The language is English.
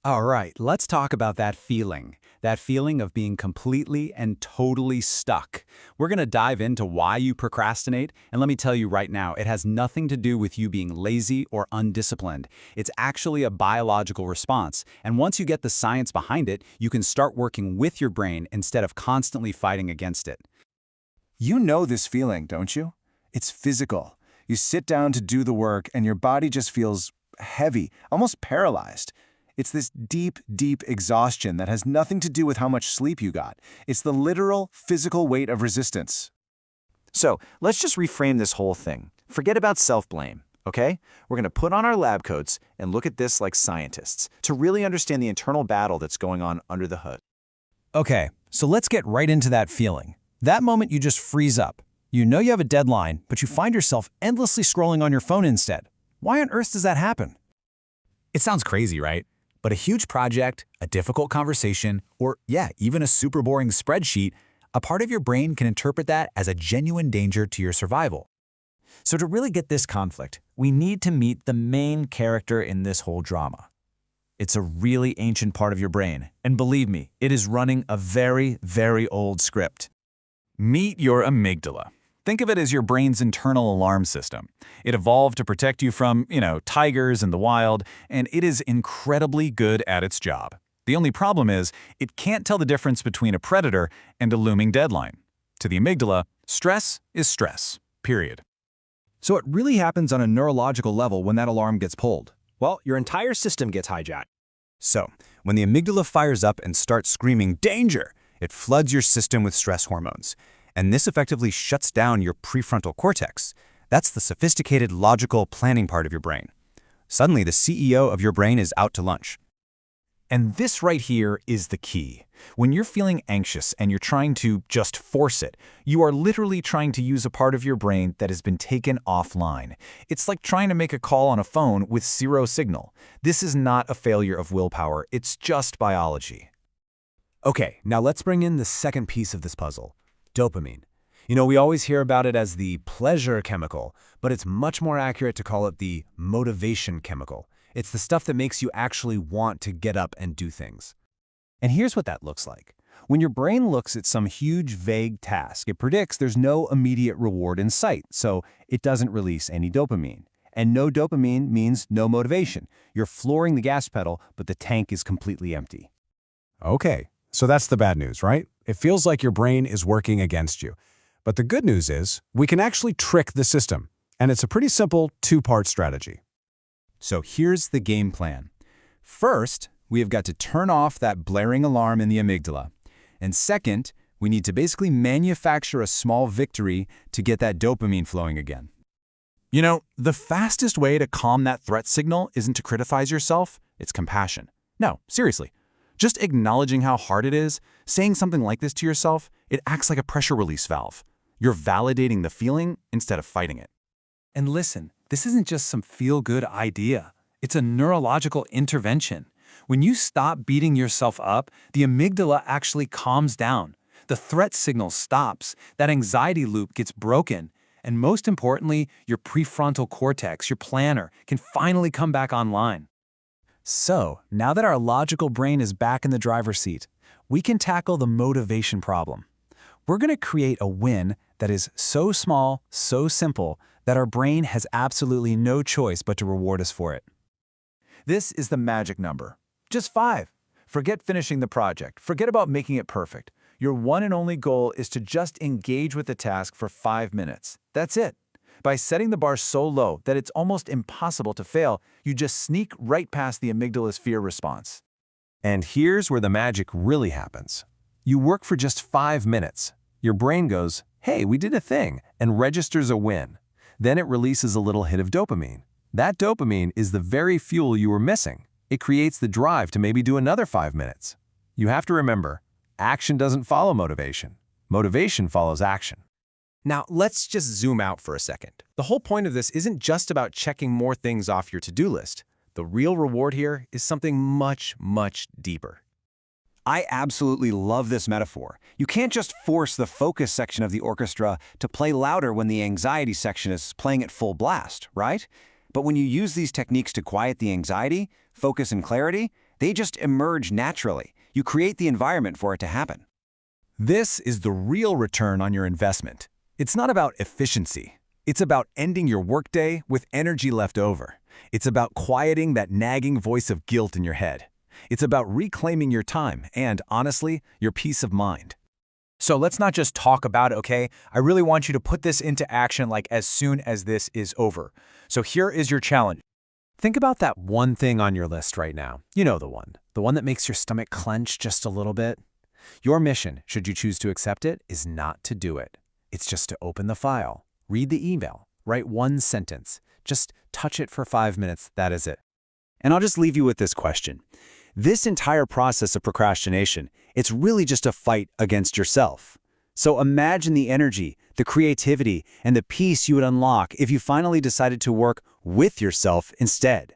All right, let's talk about that feeling. That feeling of being completely and totally stuck. We're going to dive into why you procrastinate, and let me tell you right now, it has nothing to do with you being lazy or undisciplined. It's actually a biological response, and once you get the science behind it, you can start working with your brain instead of constantly fighting against it. You know this feeling, don't you? It's physical. You sit down to do the work and your body just feels heavy, almost paralyzed. It's this deep, deep exhaustion that has nothing to do with how much sleep you got. It's the literal, physical weight of resistance. So let's just reframe this whole thing. Forget about self-blame, okay? We're going to put on our lab coats and look at this like scientists to really understand the internal battle that's going on under the hood. Okay, so let's get right into that feeling. That moment you just freeze up. You know you have a deadline, but you find yourself endlessly scrolling on your phone instead. Why on earth does that happen? It sounds crazy, right? But a huge project, a difficult conversation, or even a super boring spreadsheet, a part of your brain can interpret that as a genuine danger to your survival. So to really get this conflict, we need to meet the main character in this whole drama. It's a really ancient part of your brain, and believe me, it is running a very, very old script. Meet your amygdala. Think of it as your brain's internal alarm system. It evolved to protect you from, tigers in the wild, and it is incredibly good at its job. The only problem is, it can't tell the difference between a predator and a looming deadline. To the amygdala, stress is stress, period. So it really happens on a neurological level when that alarm gets pulled. Well, your entire system gets hijacked. So, when the amygdala fires up and starts screaming, "Danger!" it floods your system with stress hormones. And this effectively shuts down your prefrontal cortex. That's the sophisticated, logical, planning part of your brain. Suddenly, the CEO of your brain is out to lunch. And this right here is the key. When you're feeling anxious and you're trying to just force it, you are literally trying to use a part of your brain that has been taken offline. It's like trying to make a call on a phone with zero signal. This is not a failure of willpower, it's just biology. Okay, now let's bring in the second piece of this puzzle. Dopamine. We always hear about it as the pleasure chemical, but it's much more accurate to call it the motivation chemical. It's the stuff that makes you actually want to get up and do things. And here's what that looks like. When your brain looks at some huge, vague task, it predicts there's no immediate reward in sight, so it doesn't release any dopamine. And no dopamine means no motivation. You're flooring the gas pedal, but the tank is completely empty. Okay, so that's the bad news, right? It feels like your brain is working against you. But the good news is, we can actually trick the system. And it's a pretty simple two-part strategy. So here's the game plan. First, we have got to turn off that blaring alarm in the amygdala. And second, we need to basically manufacture a small victory to get that dopamine flowing again. The fastest way to calm that threat signal isn't to criticize yourself, it's compassion. No, seriously. Just acknowledging how hard it is, saying something like this to yourself, it acts like a pressure release valve. You're validating the feeling instead of fighting it. And listen, this isn't just some feel-good idea. It's a neurological intervention. When you stop beating yourself up, the amygdala actually calms down. The threat signal stops, that anxiety loop gets broken, and most importantly, your prefrontal cortex, your planner, can finally come back online. So, now that our logical brain is back in the driver's seat, we can tackle the motivation problem. We're going to create a win that is so small, so simple, that our brain has absolutely no choice but to reward us for it. This is the magic number. Just 5. Forget finishing the project. Forget about making it perfect. Your one and only goal is to just engage with the task for 5 minutes. That's it. By setting the bar so low that it's almost impossible to fail, you just sneak right past the amygdala's fear response. And here's where the magic really happens. You work for just 5 minutes. Your brain goes, "Hey, we did a thing," and registers a win. Then it releases a little hit of dopamine. That dopamine is the very fuel you were missing. It creates the drive to maybe do another 5 minutes. You have to remember, action doesn't follow motivation. Motivation follows action. Now, let's just zoom out for a second. The whole point of this isn't just about checking more things off your to-do list. The real reward here is something much, much deeper. I absolutely love this metaphor. You can't just force the focus section of the orchestra to play louder when the anxiety section is playing at full blast, right? But when you use these techniques to quiet the anxiety, focus and clarity, They just emerge naturally. You create the environment for it to happen. This is the real return on your investment. It's not about efficiency. It's about ending your workday with energy left over. It's about quieting that nagging voice of guilt in your head. It's about reclaiming your time and, honestly, your peace of mind. So let's not just talk about it, okay? I really want you to put this into action like as soon as this is over. So here is your challenge. Think about that one thing on your list right now. You know the one that makes your stomach clench just a little bit. Your mission, should you choose to accept it, is not to do it. It's just to open the file, read the email, write one sentence. Just touch it for 5 minutes, that is it. And I'll just leave you with this question. This entire process of procrastination, it's really just a fight against yourself. So imagine the energy, the creativity, and the peace you would unlock if you finally decided to work with yourself instead.